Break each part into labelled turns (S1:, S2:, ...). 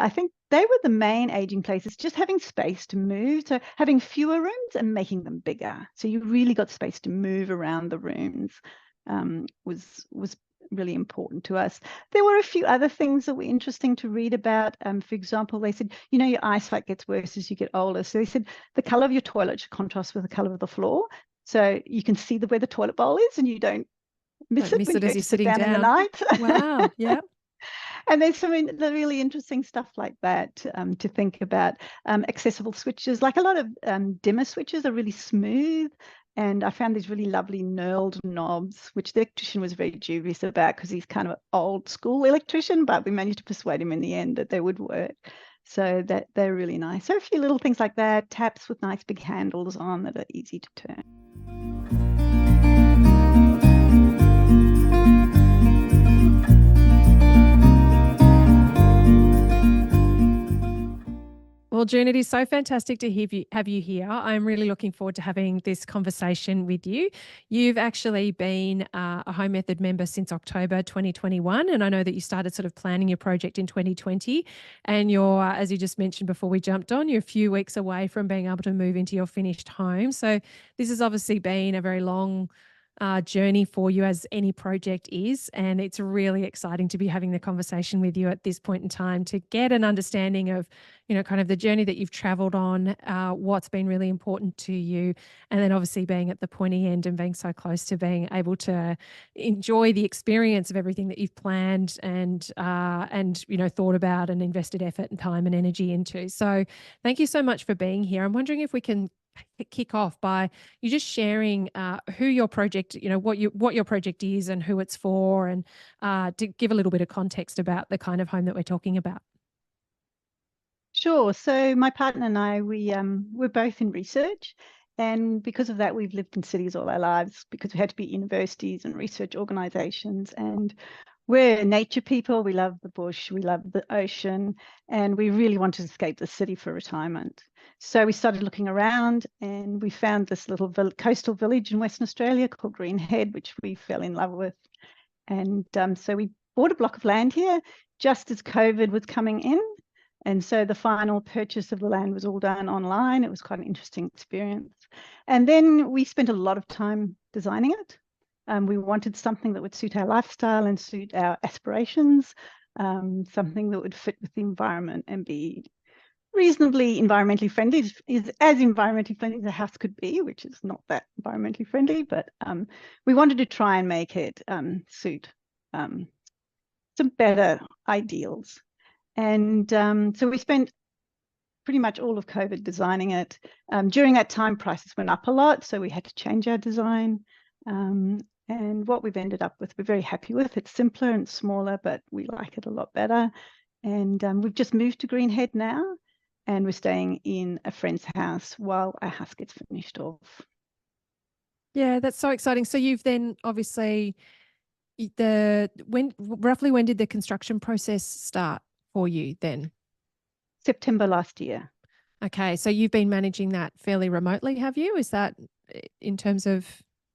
S1: I think they were the main aging places, just having space to move. So having fewer rooms and making them bigger. So you really got space to move around the rooms was really important to us. There were a few other things that were interesting to read about. For example, they said, your eyesight gets worse as you get older. So they said the color of your toilet should contrast with the color of the floor. So you can see where the toilet bowl is and you don't miss it when you go to sit down in the night.
S2: Wow. Yeah.
S1: And there's some really interesting stuff like that to think about. Accessible switches, like a lot of dimmer switches are really smooth. And I found these really lovely knurled knobs, which the electrician was very dubious about because he's kind of an old school electrician, but we managed to persuade him in the end that they would work. So that they're really nice. So a few little things like that, taps with nice big handles on that are easy to turn.
S2: Well, June, it is so fantastic to have you here. I'm really looking forward to having this conversation with you. You've actually been a Home Method member since October 2021, and I know that you started sort of planning your project in 2020, and you're, as you just mentioned before we jumped on, you're a few weeks away from being able to move into your finished home. So this has obviously been a very long journey for you, as any project is. And it's really exciting to be having the conversation with you at this point in time to get an understanding of, kind of the journey that you've traveled on, what's been really important to you. And then obviously being at the pointy end and being so close to being able to enjoy the experience of everything that you've planned and thought about and invested effort and time and energy into. So thank you so much for being here. I'm wondering if we can kick off by you just sharing who your project, what your project is and who it's for, and to give a little bit of context about the kind of home that we're talking about.
S1: Sure. So my partner and I, we're both in research, and because of that, we've lived in cities all our lives because we had to be universities and research organizations. And we're nature people. We love the bush, we love the ocean, and we really wanted to escape the city for retirement. So we started looking around, and we found this little coastal village in Western Australia called Greenhead, which we fell in love with. And so we bought a block of land here just as COVID was coming in. And so the final purchase of the land was all done online. It was quite an interesting experience. And then we spent a lot of time designing it. We wanted something that would suit our lifestyle and suit our aspirations, something that would fit with the environment and be reasonably environmentally friendly, is as environmentally friendly as a house could be, which is not that environmentally friendly, but we wanted to try and make it suit some better ideals. And so we spent pretty much all of COVID designing it. During that time, prices went up a lot, so we had to change our design. And what we've ended up with, we're very happy with. It's simpler and smaller, but we like it a lot better. And we've just moved to Greenhead now, and we're staying in a friend's house while our house gets finished off.
S2: Yeah, that's so exciting. So you've then obviously roughly when did the construction process start for you then?
S1: September last year.
S2: Okay, so you've been managing that fairly remotely, have you? Is that in terms of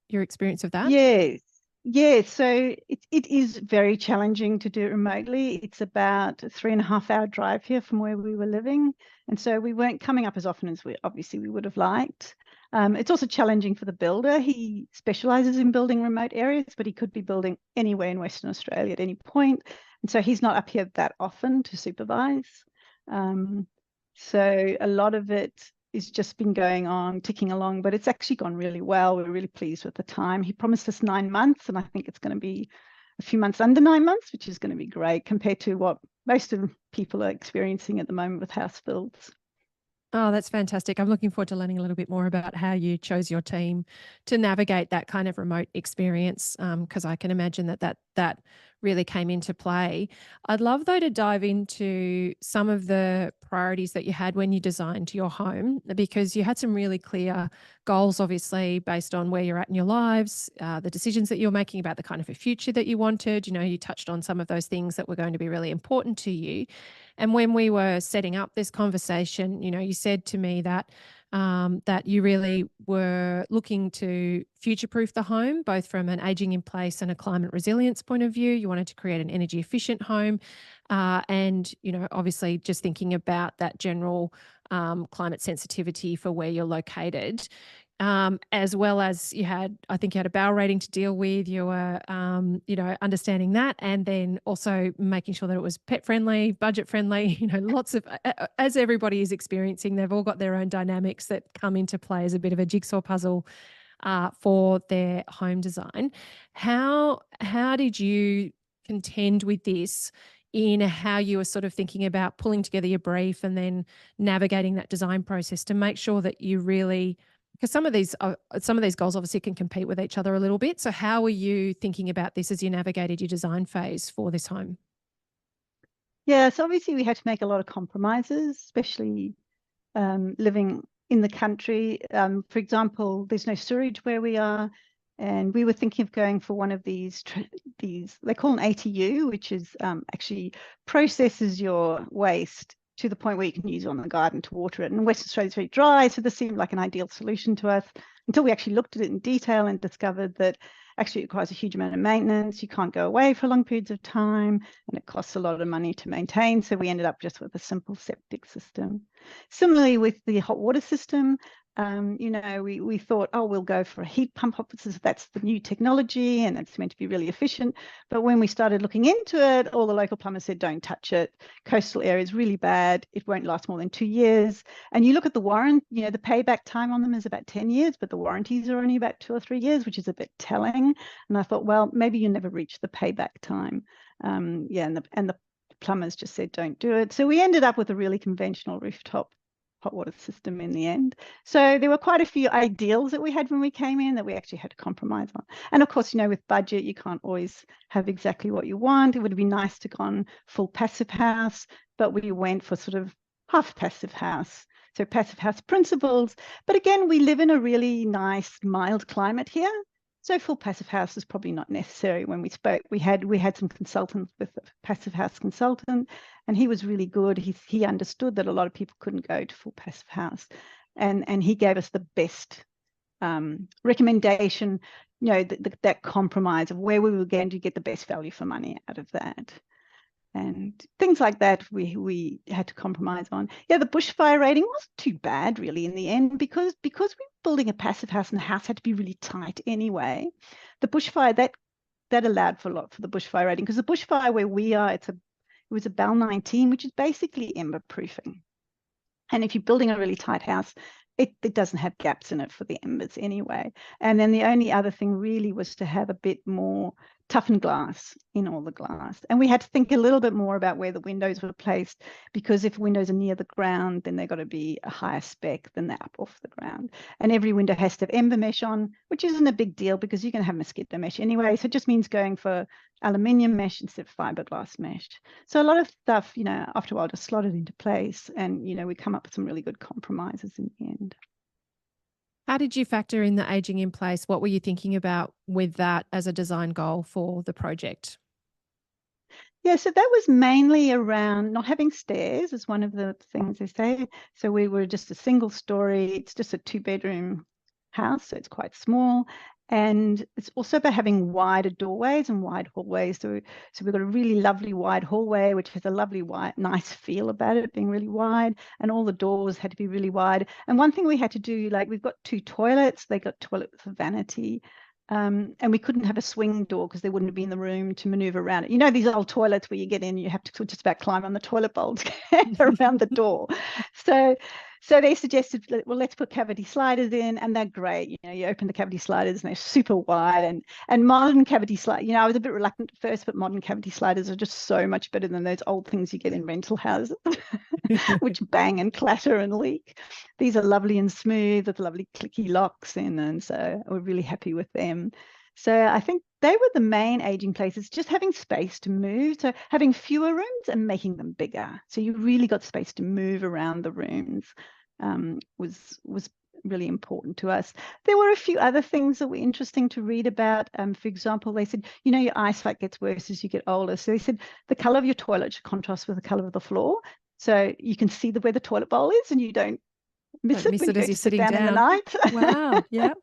S2: your experience of that?
S1: Yes. Yes, so it is very challenging to do it remotely. It's about a 3.5-hour drive here from where we were living. And so we weren't coming up as often as we would have liked. It's also challenging for the builder. He specializes in building remote areas, but he could be building anywhere in Western Australia at any point. And so he's not up here that often to supervise. So a lot of it is just been going on, ticking along, but it's actually gone really well. We're really pleased with the time. He promised us 9 months, and I think it's going to be a few months under 9 months, which is going to be great compared to what most of people are experiencing at the moment with house builds.
S2: Oh, that's fantastic. I'm looking forward to learning a little bit more about how you chose your team to navigate that kind of remote experience, because I can imagine that really came into play. I'd love, though, to dive into some of the priorities that you had when you designed your home, because you had some really clear goals, obviously, based on where you're at in your lives, the decisions that you're making about the kind of a future that you wanted. You touched on some of those things that were going to be really important to you. And when we were setting up this conversation, you said to me that that you really were looking to future-proof the home, both from an aging in place and a climate resilience point of view. You wanted to create an energy efficient home, and obviously just thinking about that general climate sensitivity for where you're located. As well as I think you had a bowel rating to deal with. You were, understanding that, and then also making sure that it was pet friendly, budget friendly. Lots of, as everybody is experiencing, they've all got their own dynamics that come into play as a bit of a jigsaw puzzle for their home design. How did you contend with this in how you were sort of thinking about pulling together your brief and then navigating that design process to make sure that you really, because some of these goals obviously can compete with each other a little bit. So how were you thinking about this as you navigated your design phase for this home?
S1: Yeah, so obviously we had to make a lot of compromises, especially living in the country. For example, there's no sewage where we are, and we were thinking of going for one of these they call an ATU, which is actually processes your waste to the point where you can use it on the garden to water it. And Western Australia is very dry, so this seemed like an ideal solution to us until we actually looked at it in detail and discovered that actually it requires a huge amount of maintenance. You can't go away for long periods of time, and it costs a lot of money to maintain. So we ended up just with a simple septic system. Similarly with the hot water system, we thought, oh, we'll go for a heat pump. That's the new technology and it's meant to be really efficient. But when we started looking into it, all the local plumbers said, don't touch it. Coastal area is really bad. It won't last more than 2 years. And you look at the warranty, the payback time on them is about 10 years, but the warranties are only about 2 or 3 years, which is a bit telling. And I thought, well, maybe you never reach the payback time. And the plumbers just said, don't do it. So we ended up with a really conventional rooftop hot water system in the end. So there were quite a few ideals that we had when we came in that we actually had to compromise on. And of course, with budget, you can't always have exactly what you want. It would be nice to go on full passive house, but we went for sort of half passive house. So passive house principles. But again, we live in a really nice, mild climate here. So full passive house is probably not necessary. When we spoke, we had some consultants with a passive house consultant, and he was really good. He understood that a lot of people couldn't go to full passive house, and he gave us the best recommendation, that compromise of where we were going to get the best value for money out of that. And things like that we had to compromise on. Yeah, the bushfire rating wasn't too bad really in the end because we were building a passive house and the house had to be really tight anyway. The bushfire, that allowed for a lot for the bushfire rating, because the bushfire where we are, it was a BAL 19, which is basically ember proofing. And if you're building a really tight house, it doesn't have gaps in it for the embers anyway. And then the only other thing really was to have a bit more toughened glass in all the glass. And we had to think a little bit more about where the windows were placed, because if windows are near the ground, then they've got to be a higher spec than that off the ground. And every window has to have ember mesh on, which isn't a big deal because you can have mosquito mesh anyway. So it just means going for aluminium mesh instead of fiberglass mesh. So a lot of stuff, after a while just slotted into place, and, we come up with some really good compromises in the end.
S2: How did you factor in the aging in place? What were you thinking about with that as a design goal for the project?
S1: Yeah, so that was mainly around not having stairs is one of the things they say. So we were just a single story. It's just a 2-bedroom house, so it's quite small. And it's also about having wider doorways and wide hallways. So we've got a really lovely wide hallway, which has a lovely nice feel about it being really wide. And all the doors had to be really wide. And one thing we had to do, like we've got 2 toilets. They got toilet for vanity. And we couldn't have a swing door because they wouldn't have been in the room to maneuver around it. These old toilets where you get in, you have to just about climb on the toilet bowl to get around the door. So they suggested, well, let's put cavity sliders in, and they're great. You open the cavity sliders and they're super wide, and modern cavity sliders. I was a bit reluctant at first, but modern cavity sliders are just so much better than those old things you get in rental houses, which bang and clatter and leak. These are lovely and smooth with lovely clicky locks in, and so we're really happy with them. So I think they were the main aging places, just having space to move. So having fewer rooms and making them bigger. So you really got space to move around the rooms was really important to us. There were a few other things that were interesting to read about. For example, they said, your eyesight gets worse as you get older. So they said the color of your toilet should contrast with the color of the floor. So you can see where the toilet bowl is and you don't miss
S2: Don't
S1: it
S2: miss
S1: when
S2: it
S1: you
S2: as
S1: go
S2: you're
S1: to sit
S2: sitting
S1: down in the
S2: down.
S1: night.
S2: Wow. Yeah.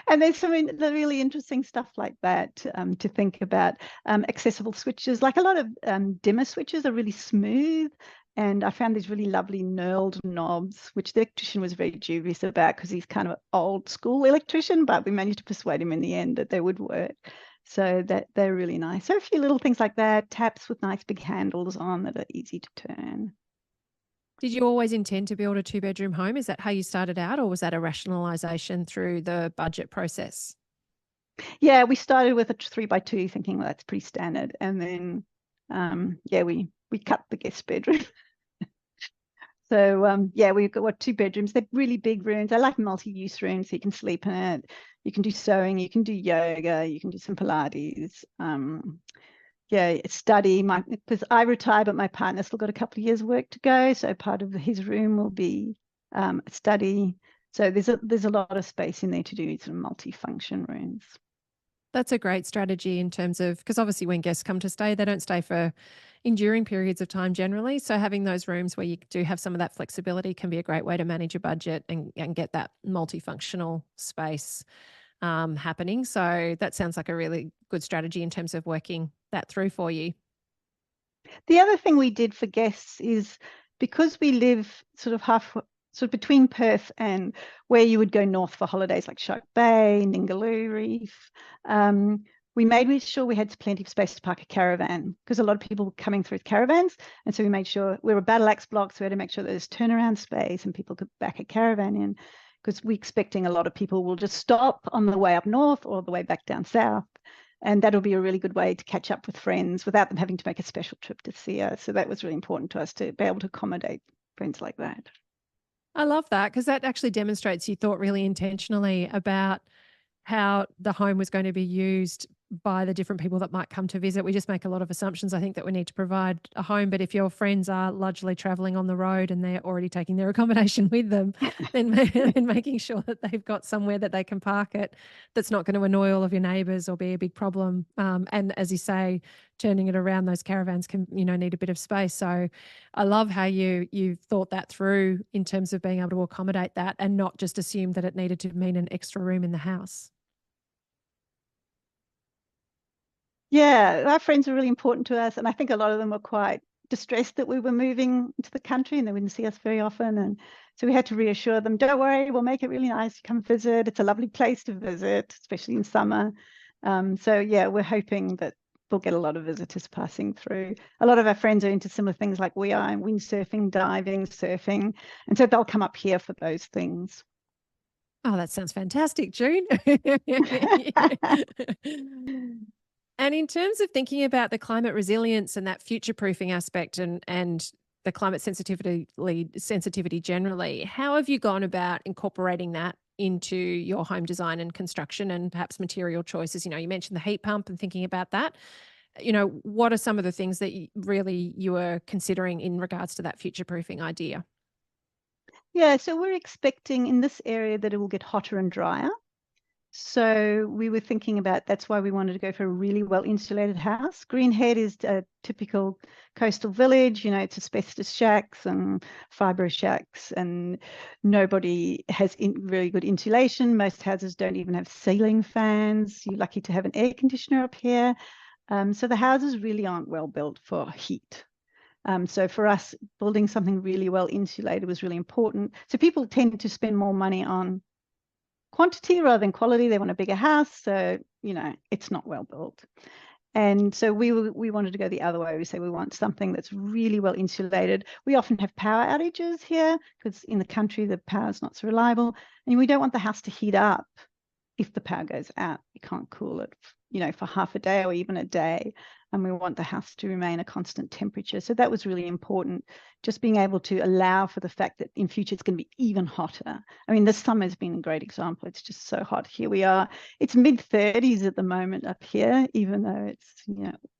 S1: And there's some really interesting stuff like that to think about. Accessible switches, like a lot of dimmer switches are really smooth. And I found these really lovely knurled knobs, which the electrician was very dubious about because he's kind of an old school electrician, but we managed to persuade him in the end that they would work. So that they're really nice. So a few little things like that, taps with nice big handles on that are easy to turn.
S2: Did you always intend to build a 2-bedroom home? Is that how you started out, or was that a rationalization through the budget process?
S1: Yeah, we started with a 3x2, thinking, well, that's pretty standard. And then, yeah, we cut the guest bedroom. So yeah, we've got 2 bedrooms. They're really big rooms. I like multi-use rooms, so you can sleep in it. You can do sewing, you can do yoga, you can do some Pilates. Yeah, study. Because I retire, but my partner's still got a couple of years' work to go. So part of his room will be a study. So there's a lot of space in there to do some multi-function rooms.
S2: That's a great strategy in terms of, because obviously when guests come to stay, they don't stay for enduring periods of time generally. So having those rooms where you do have some of that flexibility can be a great way to manage your budget and get that multifunctional space happening. So that sounds like a really good strategy in terms of working that through for you.
S1: The other thing we did for guests is, because we live sort of between Perth and where you would go north for holidays like Shark Bay, Ningaloo Reef, we made sure we had plenty of space to park a caravan, because a lot of people were coming through with caravans. And so we made sure we were a battle axe block, so we had to make sure there's turnaround space and people could back a caravan in, because we're expecting a lot of people will just stop on the way up north or the way back down south. And that'll be a really good way to catch up with friends without them having to make a special trip to see us. So that was really important to us, to be able to accommodate friends like that.
S2: I love that, because that actually demonstrates you thought really intentionally about how the home was going to be used by the different people that might come to visit. We just make a lot of assumptions. I think that we need to provide a home, but if your friends are largely traveling on the road and they're already taking their accommodation with them, then making sure that they've got somewhere that they can park it that's not going to annoy all of your neighbours or be a big problem. And as you say, turning it around, those caravans can, need a bit of space. So I love how you thought that through in terms of being able to accommodate that and not just assume that it needed to mean an extra room in the house.
S1: Yeah, our friends are really important to us. And I think a lot of them were quite distressed that we were moving to the country and they wouldn't see us very often. And so we had to reassure them, don't worry, we'll make it really nice. You come visit. It's a lovely place to visit, especially in summer. So yeah, we're hoping that we'll get a lot of visitors passing through. A lot of our friends are into similar things like we are, windsurfing, diving, surfing. And so they'll come up here for those things.
S2: Oh, that sounds fantastic, June. And in terms of thinking about the climate resilience and that future proofing aspect and the climate sensitivity generally, how have you gone about incorporating that into your home design and construction and perhaps material choices? You mentioned the heat pump and thinking about that. What are some of the things that you were considering in regards to that future proofing idea?
S1: Yeah, so we're expecting in this area that it will get hotter and drier. So we were thinking about, that's why we wanted to go for a really well insulated house. Greenhead is a typical coastal village, it's asbestos shacks and fibre shacks, and nobody has really good insulation. Most houses don't even have ceiling fans. You're lucky to have an air conditioner up here. So the houses really aren't well built for heat. So for us, building something really well insulated was really important. So people tend to spend more money on quantity rather than quality. They want a bigger house, so it's not well built. And so we wanted to go the other way. We say we want something that's really well insulated. We often have power outages here because in the country the power is not so reliable, and we don't want the house to heat up if the power goes out. You can't cool it, for half a day or even a day. And we want the house to remain a constant temperature. So that was really important, just being able to allow for the fact that in future it's going to be even hotter. I mean, this summer has been a great example. It's just so hot. Here we are. It's mid-30s at the moment up here, even though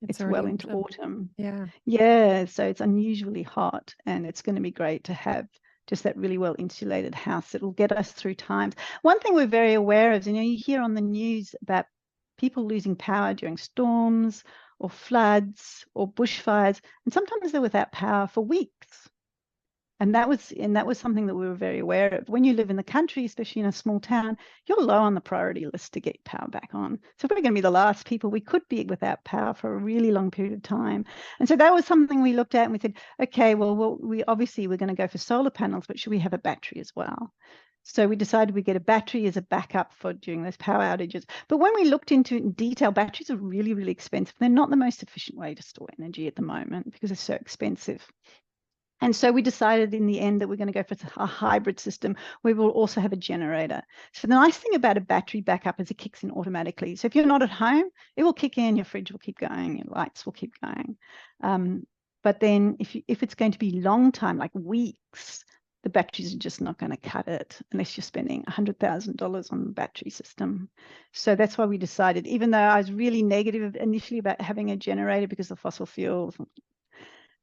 S1: it's well into autumn.
S2: Yeah.
S1: Yeah, so it's unusually hot, and it's going to be great to have just that really well insulated house that will get us through times. One thing we're very aware of, you hear on the news about people losing power during storms or floods or bushfires, and sometimes they're without power for weeks. And that was something that we were very aware of. When you live in the country, especially in a small town, you're low on the priority list to get power back on. So if we're going to be the last people, we could be without power for a really long period of time. And so that was something we looked at and we said, okay, well we're going to go for solar panels, but should we have a battery as well? So we decided we'd get a battery as a backup for during those power outages. But when we looked into it in detail, batteries are really, really expensive. They're not the most efficient way to store energy at the moment because they're so expensive. And so we decided in the end that we're going to go for a hybrid system where we'll also have a generator. So the nice thing about a battery backup is it kicks in automatically. So if you're not at home, it will kick in, your fridge will keep going, your lights will keep going. But then if it's going to be long time, like weeks, the batteries are just not going to cut it unless you're spending $100,000 on the battery system. So that's why we decided, even though I was really negative initially about having a generator because of fossil fuels,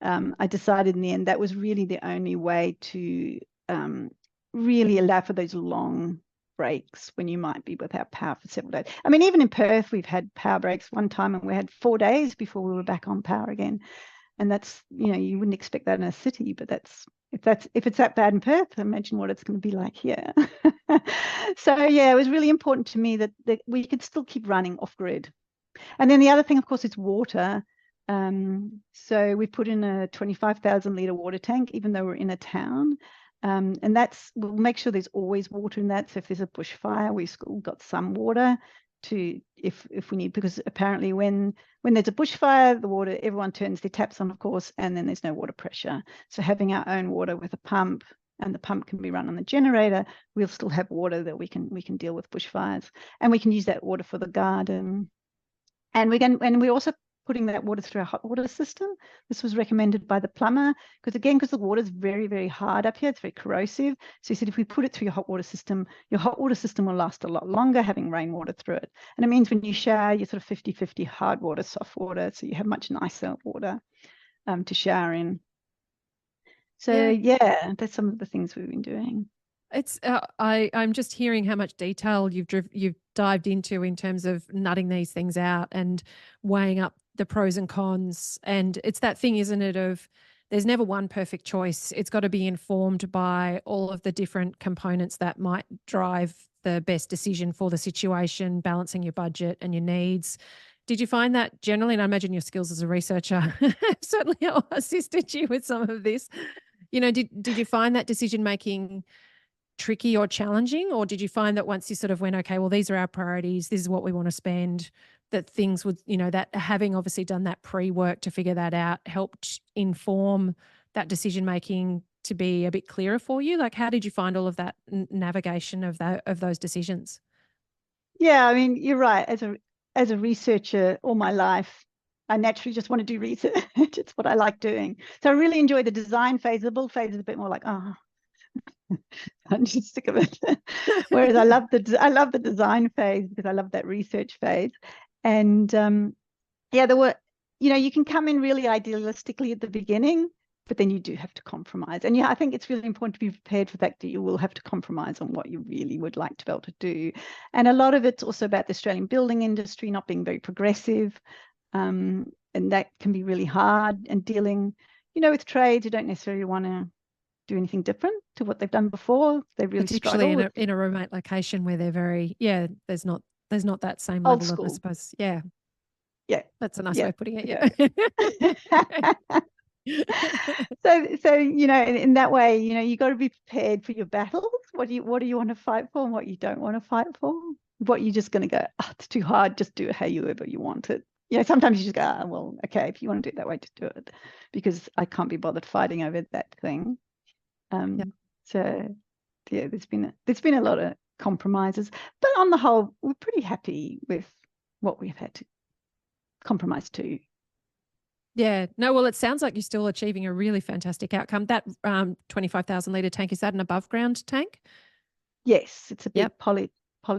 S1: I decided in the end that was really the only way to really allow for those long breaks when you might be without power for several days. I mean, even in Perth, we've had power breaks one time and we had 4 days before we were back on power again. And that's, you wouldn't expect that in a city, but if it's that bad in Perth, imagine what it's going to be like here. So yeah, it was really important to me that we could still keep running off grid. And then the other thing, of course, is water. So we put in a 25,000 litre water tank, even though we're in a town. And we'll make sure there's always water in that. So if there's a bushfire, we've still got some water to, if we need, because apparently when there's a bushfire, the water, everyone turns their taps on, of course, and then there's no water pressure. So having our own water with a pump, and the pump can be run on the generator, we'll still have water that we can deal with bushfires, and we can use that water for the garden. And we're also putting that water through a hot water system. This was recommended by the plumber because the water is very, very hard up here. It's very corrosive. So he said, if we put it through your hot water system will last a lot longer having rainwater through it. And it means when you shower, you're sort of 50-50 hard water, soft water. So you have much nicer water to shower in. So yeah, that's some of the things we've been doing.
S2: It's I'm just hearing how much detail you've dived into in terms of nutting these things out and weighing up the pros and cons. And it's that thing, isn't it, of there's never one perfect choice. It's got to be informed by all of the different components that might drive the best decision for the situation, balancing your budget and your needs. Did you find that generally, and I imagine your skills as a researcher certainly assisted you with some of this, did you find that decision making tricky or challenging, or did you find that once you sort of went, okay, well, these are our priorities, this is what we want to spend, that things would, that having obviously done that pre-work to figure that out helped inform that decision making to be a bit clearer for you? Like, how did you find all of that navigation of those decisions?
S1: Yeah, I mean, you're right. As a researcher all my life, I naturally just want to do research. It's what I like doing. So I really enjoy the design phase. The build phase is a bit more like, I'm just sick of it. Whereas I love the design phase because I love that research phase. And there were, you can come in really idealistically at the beginning, but then you do have to compromise. And I think it's really important to be prepared for the fact that you will have to compromise on what you really would like to be able to do. And a lot of it's also about the Australian building industry not being very progressive. And that can be really hard, and dealing, with trades who don't necessarily want to do anything different to what they've done before. They really
S2: particularly
S1: struggle
S2: in a remote location where they're very, there's not that same
S1: old
S2: level
S1: school.
S2: of, I suppose. Yeah. That's a nice way of putting it.
S1: Yeah. So in that way, you got to be prepared for your battles. What do you want to fight for, and what you don't want to fight for. What you're just going to go, it's too hard. Just do it however you want it. Sometimes you just go, well, okay, if you want to do it that way, just do it, because I can't be bothered fighting over that thing. So yeah, there's been a lot of compromises, but on the whole, we're pretty happy with what we've had to compromise to.
S2: Yeah. No, well, it sounds like you're still achieving a really fantastic outcome. That 25,000 litre tank, is that an above ground tank?
S1: Yes, it's a big poly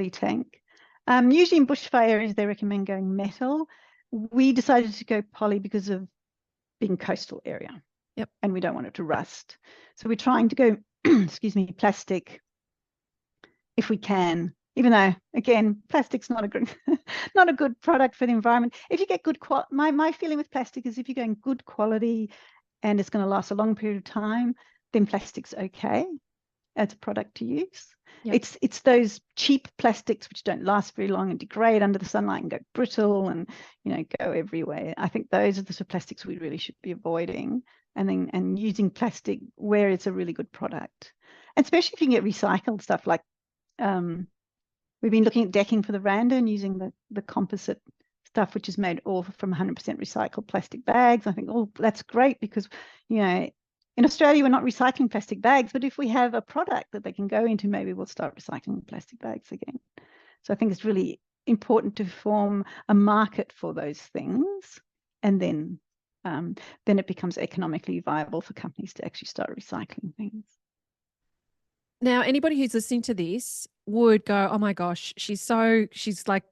S1: tank. Usually in bushfire areas, they recommend going metal. We decided to go poly because of being coastal area.
S2: Yep.
S1: And we don't want it to rust. So we're trying to go, excuse me, plastic if we can, even though, again, plastic's not a good product for the environment. If you get good my feeling with plastic is if you're going good quality and it's going to last a long period of time, then plastic's okay as a product to use.
S2: Yep.
S1: It's those cheap plastics which don't last very long and degrade under the sunlight and go brittle and, you know, go everywhere. I think those are the sort of plastics we really should be avoiding, and using plastic where it's a really good product. And especially if you can get recycled stuff, like we've been looking at decking for the veranda and using the composite stuff, which is made all from 100% recycled plastic bags. I think, oh, that's great, because, you know, in Australia, we're not recycling plastic bags, but if we have a product that they can go into, maybe we'll start recycling plastic bags again. So I think it's really important to form a market for those things, and then it becomes economically viable for companies to actually start recycling things.
S2: Now, anybody who's listening to this would go, oh my gosh, she's like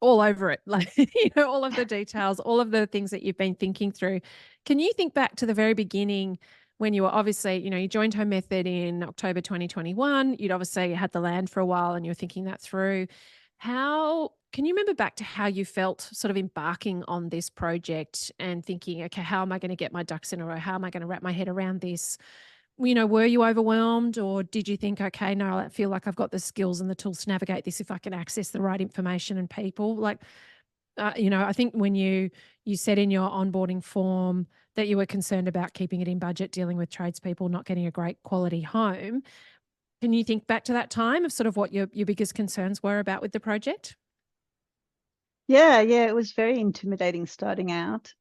S2: all over it. Like, you know, all of the details, all of the things that you've been thinking through. Can you think back to the very beginning when you were obviously, you know, you joined Home Method in October 2021, you'd obviously had the land for a while and you were thinking that through. Can you remember back to how you felt sort of embarking on this project and thinking, okay, how am I going to get my ducks in a row? How am I going to wrap my head around this? You know, were you overwhelmed, or did you think, okay, no, I feel like I've got the skills and the tools to navigate this if I can access the right information and people? Like, you know, I think when you said in your onboarding form that you were concerned about keeping it in budget, dealing with tradespeople, not getting a great quality home. Can you think back to that time of sort of what your biggest concerns were about with the project?
S1: Yeah, it was very intimidating starting out.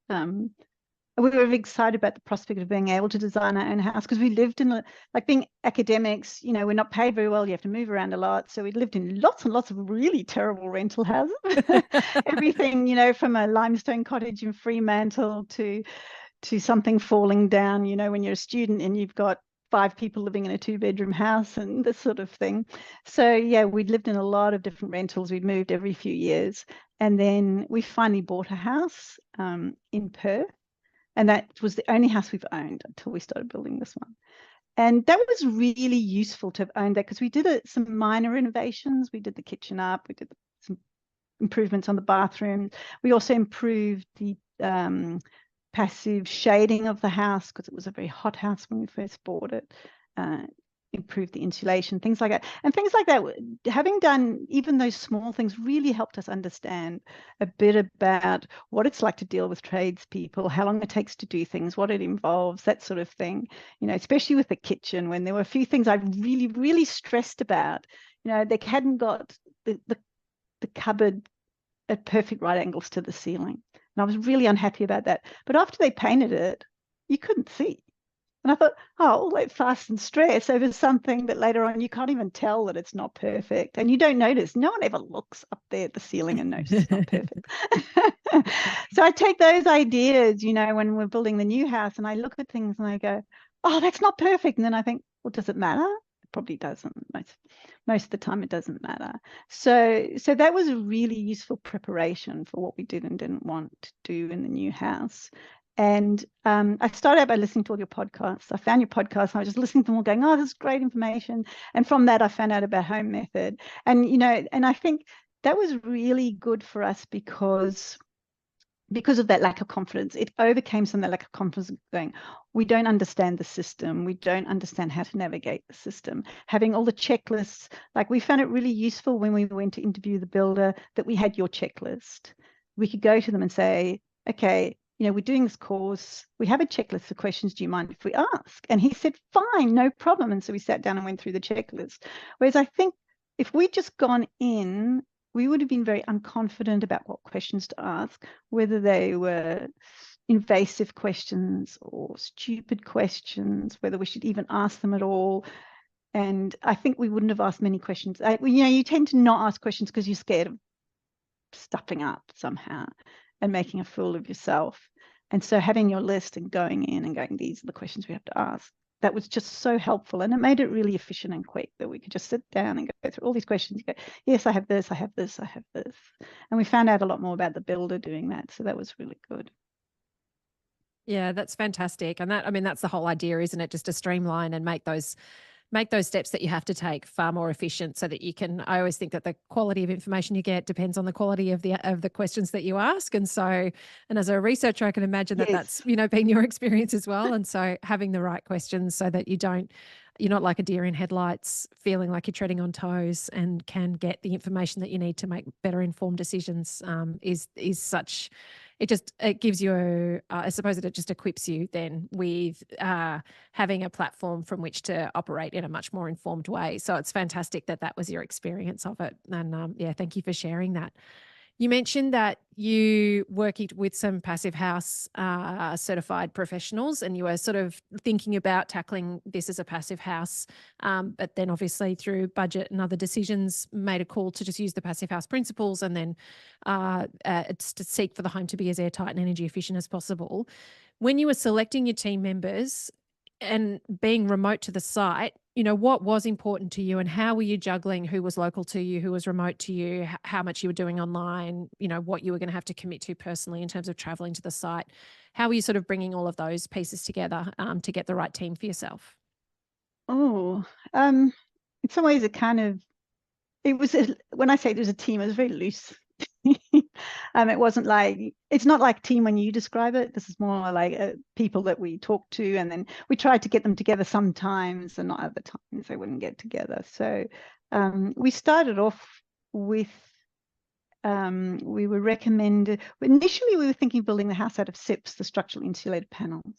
S1: We were excited about the prospect of being able to design our own house, because we lived in, like, being academics, you know, we're not paid very well. You have to move around a lot. So we lived in lots and lots of really terrible rental houses. Everything, you know, from a limestone cottage in Fremantle to something falling down, you know, when you're a student and you've got 5 people living in a 2-bedroom house and this sort of thing. So yeah, we'd lived in a lot of different rentals. We'd moved every few years. And then we finally bought a house in Perth. And that was the only house we've owned until we started building this one. And that was really useful to have owned that, because we did some minor renovations. We did the kitchen up. We did some improvements on the bathroom. We also improved the passive shading of the house, because it was a very hot house when we first bought it. Improved the insulation, things like that. And things like that, having done even those small things, really helped us understand a bit about what it's like to deal with tradespeople, how long it takes to do things, what it involves, that sort of thing. You know, especially with the kitchen, when there were a few things I really, really stressed about. You know, they hadn't got the cupboard at perfect right angles to the ceiling. And I was really unhappy about that. But after they painted it, you couldn't see. And I thought, oh, all that fuss and stress over something that later on you can't even tell that it's not perfect. And you don't notice. No one ever looks up there at the ceiling and notices it's not perfect. So I take those ideas, you know, when we're building the new house, and I look at things and I go, oh, that's not perfect. And then I think, well, does it matter? It probably doesn't. Most of the time it doesn't matter. So that was a really useful preparation for what we did and didn't want to do in the new house. And I started out by listening to all your podcasts. I found your podcast and I was just listening to them all, going, oh, this is great information. And from that, I found out about Home Method. And, you know, and I think that was really good for us because of that lack of confidence. It overcame some of that lack of confidence, going, we don't understand the system. We don't understand how to navigate the system. Having all the checklists, like, we found it really useful when we went to interview the builder that we had your checklist. We could go to them and say, okay, you know, we're doing this course. We have a checklist of questions. Do you mind if we ask? And he said, fine, no problem. And so we sat down and went through the checklist. Whereas I think if we'd just gone in, we would have been very unconfident about what questions to ask, whether they were invasive questions or stupid questions, whether we should even ask them at all. And I think we wouldn't have asked many questions. You know, you tend to not ask questions because you're scared of stuffing up somehow and making a fool of yourself. And so having your list and going in and going, these are the questions we have to ask, that was just so helpful. And it made it really efficient and quick, that we could just sit down and go through all these questions. You go, yes, I have this, I have this, I have this. And we found out a lot more about the builder doing that. So that was really good.
S2: Yeah, that's fantastic. And that, I mean, that's the whole idea, isn't it? Just to streamline and make those make those steps that you have to take far more efficient, so that you can, I always think that the quality of information you get depends on the quality of the questions that you ask. And so, and as a researcher, I can imagine that that's,
S1: Yes.
S2: you know, been your experience as well. And so having the right questions so that you're not like a deer in headlights, feeling like you're treading on toes, and can get the information that you need to make better informed decisions, is such, it gives you I suppose that it just equips you then with having a platform from which to operate in a much more informed way. So it's fantastic that that was your experience of it. And yeah, thank you for sharing that. You mentioned that you worked with some Passive House certified professionals, and you were sort of thinking about tackling this as a Passive House, but then obviously through budget and other decisions made a call to just use the Passive House principles, and then it's to seek for the home to be as airtight and energy efficient as possible. When you were selecting your team members and being remote to the site, you know, what was important to you, and how were you juggling who was local to you, who was remote to you, how much you were doing online, you know, what you were going to have to commit to personally in terms of traveling to the site? How were you sort of bringing all of those pieces together to get the right team for yourself?
S1: Oh, in some ways it was, when I say it was a team, it was very loose. It wasn't like, it's not like team when you describe it. This is more like people that we talked to, and then we tried to get them together sometimes, and not other times they wouldn't get together. So we started off with, we were recommended, initially we were thinking of building the house out of SIPs, the structural insulated panels.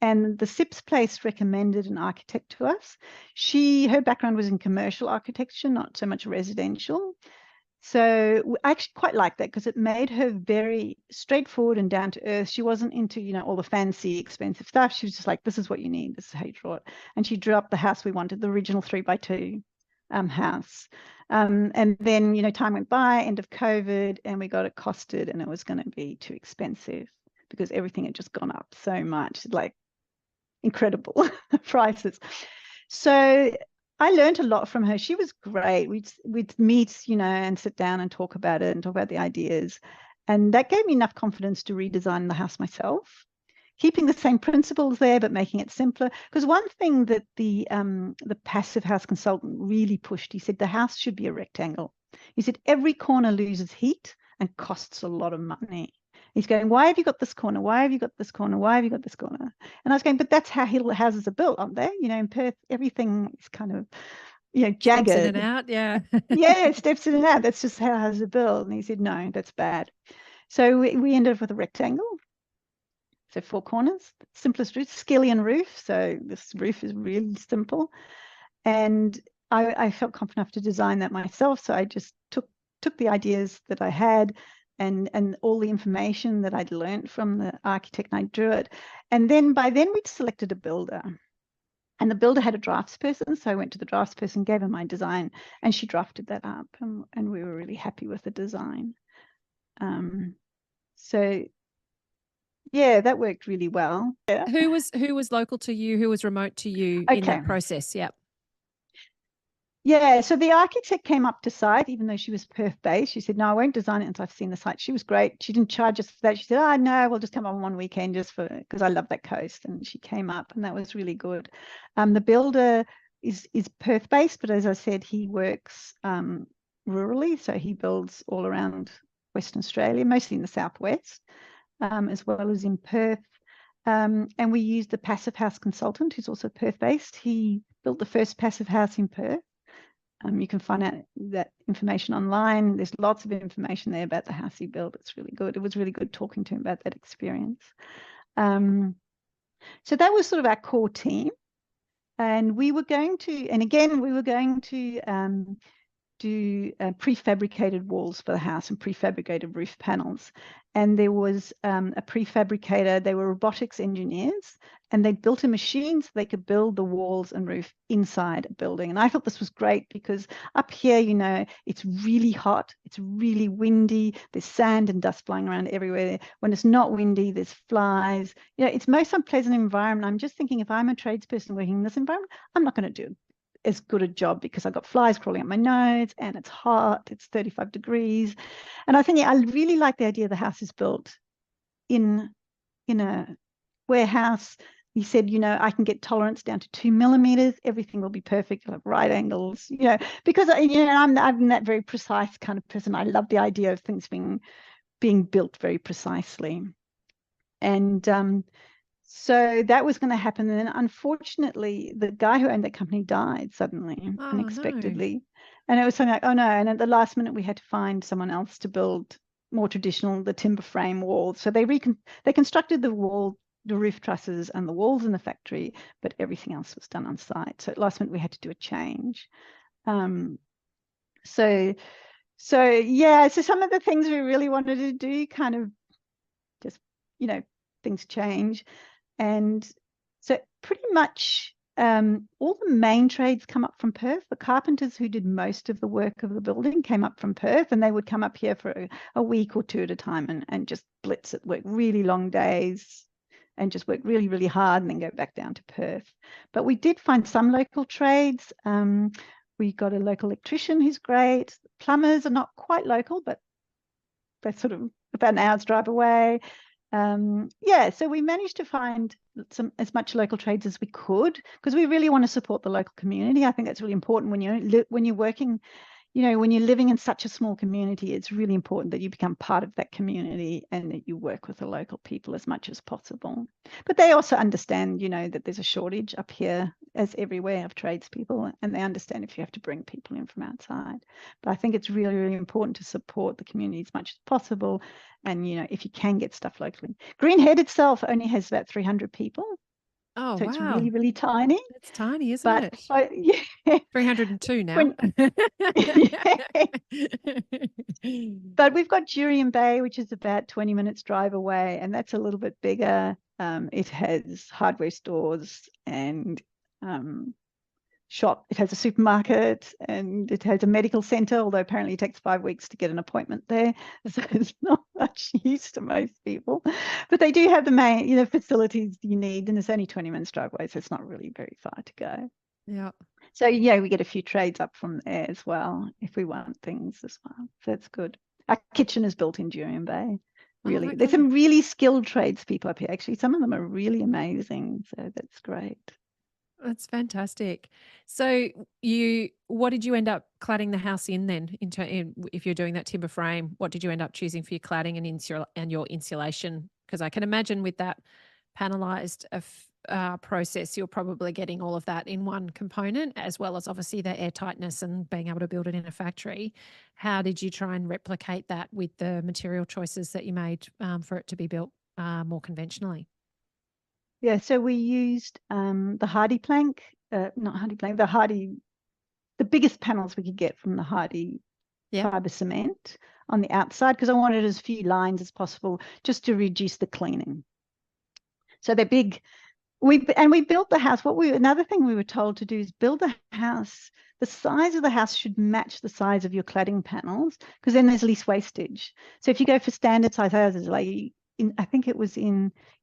S1: And the SIPs place recommended an architect to us. Her background was in commercial architecture, not so much residential. So I actually quite liked that, because it made her very straightforward and down to earth. She wasn't into, you know, all the fancy, expensive stuff. She was just like, this is what you need. This is how you draw it. And she drew up the house we wanted, the original 3x2 house. And then, you know, time went by, end of COVID, and we got it costed, and it was going to be too expensive because everything had just gone up so much, like incredible prices. So I learned a lot from her. She was great. We'd meet, you know, and sit down and talk about it and talk about the ideas. And that gave me enough confidence to redesign the house myself, keeping the same principles there, but making it simpler. Because one thing that the Passive House consultant really pushed, he said the house should be a rectangle. He said every corner loses heat and costs a lot of money. He's going, why have you got this corner? Why have you got this corner? Why have you got this corner? And I was going, but that's how houses are built, aren't they? You know, in Perth, everything is kind of, you know, jagged.
S2: Steps in and out, yeah.
S1: Yeah, steps in and out. That's just how houses are built. And he said, no, that's bad. So we ended up with a rectangle. So 4 corners, simplest roof, skillion roof. So this roof is really simple. And I felt confident enough to design that myself. So I just took the ideas that I had, and all the information that I'd learned from the architect, and I drew it. And then by then we'd selected a builder, and the builder had a draftsperson. So I went to the draftsperson, gave her my design, and she drafted that up, and we were really happy with the design. So yeah, that worked really well. Yeah.
S2: Who was local to you? Who was remote to you in
S1: Okay.
S2: that process? Yeah.
S1: Yeah, so the architect came up to site, even though she was Perth-based. She said, no, I won't design it until I've seen the site. She was great. She didn't charge us for that. She said, oh, no, we'll just come on one weekend just for, because I love that coast. And she came up, and that was really good. The builder is Perth-based, but as I said, he works rurally. So he builds all around Western Australia, mostly in the southwest, as well as in Perth. And we used the Passive House consultant, who's also Perth-based. He built the first Passive House in Perth. You can find out that information online. There's lots of information there about the house he built. It's really good. It was really good talking to him about that experience. So that was sort of our core team. And we were going to, and again, we were going to do prefabricated walls for the house and prefabricated roof panels. And there was a prefabricator, they were robotics engineers, and they built a machine so they could build the walls and roof inside a building. And I thought this was great because up here, you know, it's really hot, it's really windy, there's sand and dust flying around everywhere. When it's not windy, there's flies. You know, it's most unpleasant environment. I'm just thinking, if I'm a tradesperson working in this environment, I'm not going to do as good a job because I've got flies crawling up my nose, and it's hot, it's 35 degrees. And I think, yeah, I really like the idea the house is built in a warehouse. he said, you know, I can get tolerance down to 2 millimeters. Everything will be perfect. Like right angles, you know, because you know I'm that very precise kind of person. I love the idea of things being built very precisely, and so that was going to happen. And then unfortunately, the guy who owned that company died suddenly,
S2: Oh, no.
S1: unexpectedly, and it was something like, oh no! And at the last minute, we had to find someone else to build more traditional, the timber frame walls. So they constructed the wall, the roof trusses and the walls in the factory, but everything else was done on site. So at last minute we had to do a change. So yeah, so some of the things we really wanted to do kind of just, you know, things change. And so pretty much all the main trades come up from Perth. The carpenters who did most of the work of the building came up from Perth, and they would come up here for a week or two at a time and just blitz it, work really long days and just work really, really hard and then go back down to Perth. But we did find some local trades. We got a local electrician who's great. Plumbers are not quite local, but they're sort of about an hour's drive away. Yeah, so we managed to find as much local trades as we could, because we really want to support the local community. I think that's really important when you're working, you know, when you're living in such a small community. It's really important that you become part of that community and that you work with the local people as much as possible. But they also understand, you know, that there's a shortage up here, as everywhere, of tradespeople, and they understand if you have to bring people in from outside. But I think it's really, really important to support the community as much as possible. And, you know, if you can get stuff locally. Greenhead itself only has about 300 people.
S2: Oh,
S1: So
S2: wow.
S1: it's really, really tiny.
S2: That's tiny, isn't
S1: but
S2: it?
S1: Yeah.
S2: 302 now.
S1: But we've got Jurien Bay, which is about 20 minutes drive away, and that's a little bit bigger. It has hardware stores and shop. It has a supermarket and it has a medical centre, although apparently it takes 5 weeks to get an appointment there. So it's not much use to most people. But they do have the main, you know, facilities you need, and it's only 20 minutes drive away, so it's not really very far to go.
S2: Yeah.
S1: So yeah, we get a few trades up from there as well if we want things as well. So that's good. Our kitchen is built in Jurien Bay. Really,
S2: okay.
S1: There's some really skilled tradespeople up here. Actually, some of them are really amazing. So that's great.
S2: That's fantastic. So what did you end up cladding the house in then? If you're doing that timber frame, what did you end up choosing for your cladding and your insulation? Because I can imagine with that panelized process, you're probably getting all of that in one component, as well as obviously the airtightness and being able to build it in a factory. How did you try and replicate that with the material choices that you made for it to be built more conventionally?
S1: Yeah, so we used the Hardy plank, not Hardy plank, the biggest panels we could get from the Hardy fiber cement on the outside, because I wanted as few lines as possible just to reduce the cleaning. So they're big. We built the house. Another thing we were told to do is build the house. The size of the house should match the size of your cladding panels, because then there's least wastage. So if you go for standard size houses, like I think it was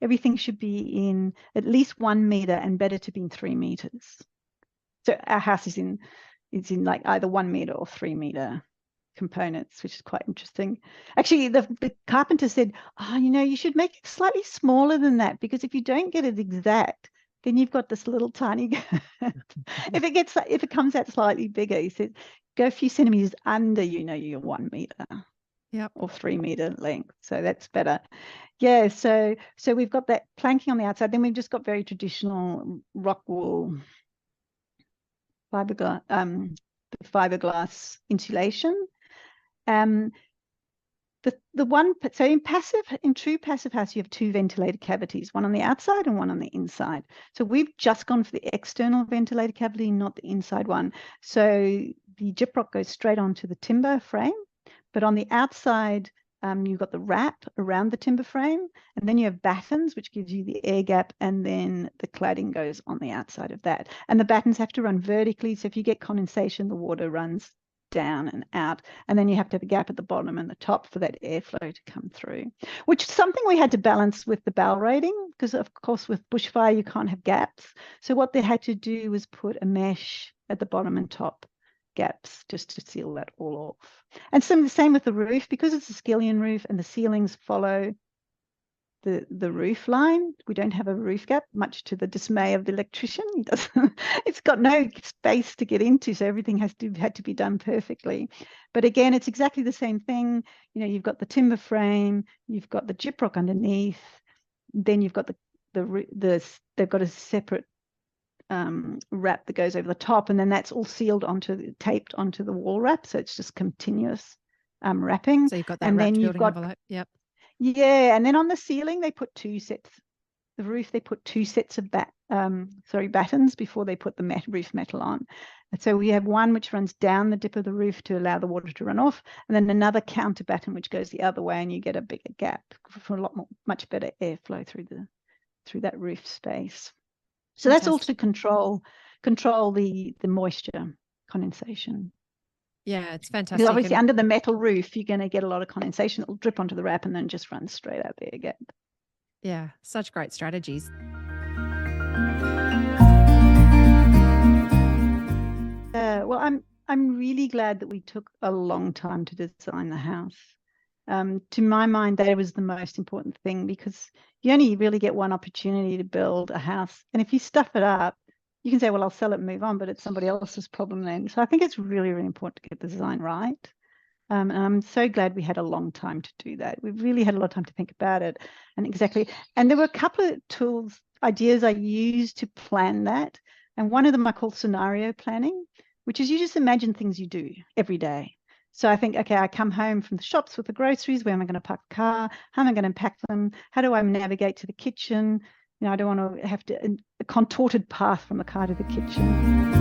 S1: everything should be in at least 1 meter and better to be in 3 meters. So our house is in like either 1 meter or 3 meter components, which is quite interesting. Actually, the carpenter said, oh, you know, you should make it slightly smaller than that, because if you don't get it exact, then you've got this little tiny if it comes out slightly bigger, he said, go a few centimeters under, you know, your 1 meter.
S2: Yep.
S1: Or 3 meter length. So that's better. Yeah, so we've got that planking on the outside. Then we've just got very traditional rock wool fiberglass insulation. The one, so in true passive house, you have 2 ventilated cavities, one on the outside and one on the inside. So we've just gone for the external ventilated cavity, not the inside one. So the gyprock goes straight onto the timber frame. But on the outside, you've got the wrap around the timber frame, and then you have battens, which gives you the air gap, and then the cladding goes on the outside of that. And the battens have to run vertically, so if you get condensation, the water runs down and out, and then you have to have a gap at the bottom and the top for that airflow to come through, which is something we had to balance with the BAL rating, because of course with bushfire you can't have gaps. So what they had to do was put a mesh at the bottom and top gaps just to seal that all off. And the same with the roof, because it's a skillion roof and the ceilings follow the roof line. We don't have a roof gap, much to the dismay of the electrician. He doesn't, it's got no space to get into, so everything had to be done perfectly. But again, it's exactly the same thing. You know, you've got the timber frame, you've got the gyprock underneath, then you've got they've got a separate wrap that goes over the top, and then that's all sealed taped onto the wall wrap, so it's just continuous wrapping.
S2: So you've got that
S1: and
S2: wrapped
S1: then you've
S2: building
S1: got
S2: envelope. Yep.
S1: Yeah, and then on the ceiling they put two sets. The roof, they put two sets of battens before they put the roof metal on. And so we have one which runs down the dip of the roof to allow the water to run off, and then another counter batten which goes the other way, and you get a bigger gap for much better airflow through that roof space. So that's all to control the moisture condensation.
S2: Yeah, it's fantastic.
S1: Because obviously under the metal roof, you're going to get a lot of condensation. It'll drip onto the wrap and then just run straight out the air gap.
S2: Yeah, such great strategies.
S1: Well, I'm really glad that we took a long time to design the house. To my mind, that was the most important thing, because you only really get one opportunity to build a house. And if you stuff it up, you can say, well, I'll sell it and move on, but it's somebody else's problem then. So I think it's really, really important to get the design right. And I'm so glad we had a long time to do that. We've really had a lot of time to think about it. And there were a couple of ideas I used to plan that. And one of them I call scenario planning, which is you just imagine things you do every day. So I think, okay, I come home from the shops with the groceries. Where am I going to park the car? How am I going to unpack them? How do I navigate to the kitchen? You know, I don't want to have a contorted path from the car to the kitchen.